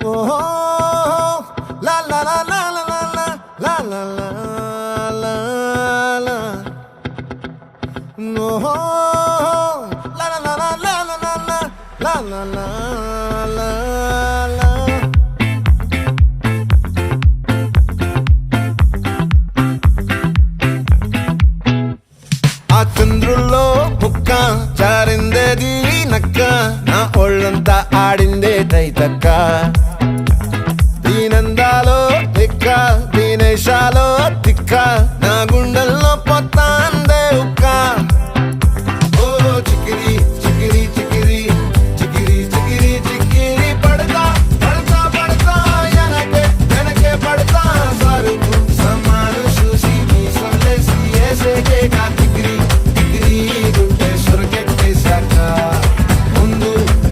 Oh, la la la la la la la la la la la. No, la la la la la la la la la la la la. ఆ చంద్రుల్లో ముక్క చారిందేది నక్క నా ఒళ్ళంతా ఆడిందే తైతక్క దీనందాలో తిక్క దీనేశాలో తిక్క